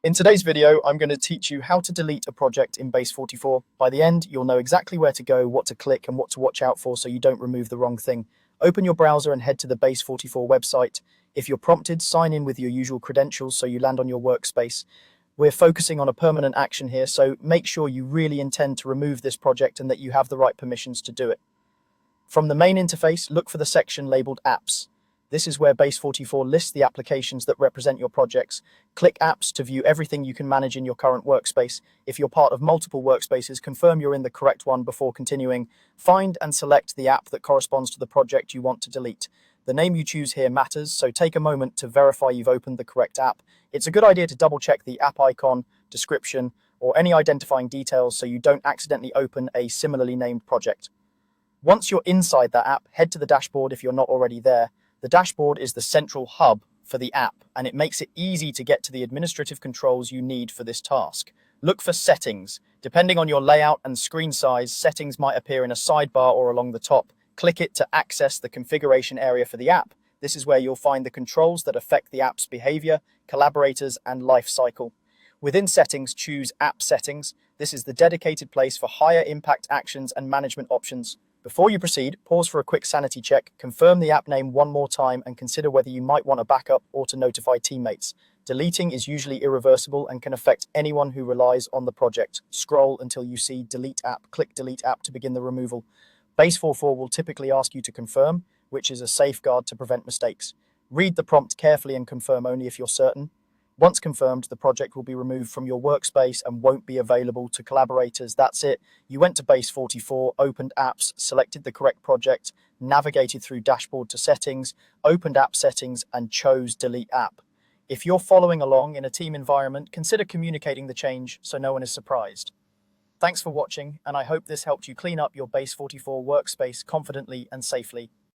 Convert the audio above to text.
In today's video, I'm going to teach you how to delete a project in Base44. By the end, you'll know exactly where to go, what to click, and what to watch out for so you don't remove the wrong thing. Open your browser and head to the Base44 website. If you're prompted, sign in with your usual credentials so you land on your workspace. We're focusing on a permanent action here, so make sure you really intend to remove this project and that you have the right permissions to do it. From the main interface, look for the section labeled Apps. This is where Base44 lists the applications that represent your projects. Click Apps to view everything you can manage in your current workspace. If you're part of multiple workspaces, confirm you're in the correct one before continuing. Find and select the app that corresponds to the project you want to delete. The name you choose here matters, so take a moment to verify you've opened the correct app. It's a good idea to double-check the app icon, description, or any identifying details so you don't accidentally open a similarly named project. Once you're inside that app, head to the dashboard if you're not already there. The dashboard is the central hub for the app, and it makes it easy to get to the administrative controls you need for this task. Look for Settings. Depending on your layout and screen size, settings might appear in a sidebar or along the top. Click it to access the configuration area for the app. This is where you'll find the controls that affect the app's behavior, collaborators, and life cycle. Within Settings, choose App Settings. This is the dedicated place for higher impact actions and management options. Before you proceed, pause for a quick sanity check, confirm the app name one more time, and consider whether you might want a backup or to notify teammates. Deleting is usually irreversible and can affect anyone who relies on the project. Scroll until you see Delete App. Click Delete App to begin the removal. Base44 will typically ask you to confirm, which is a safeguard to prevent mistakes. Read the prompt carefully and confirm only if you're certain. Once confirmed, the project will be removed from your workspace and won't be available to collaborators. That's it. You went to Base44, opened Apps, selected the correct project, navigated through Dashboard to Settings, opened App Settings, and chose Delete App. If you're following along in a team environment, consider communicating the change so no one is surprised. Thanks for watching, and I hope this helped you clean up your Base44 workspace confidently and safely.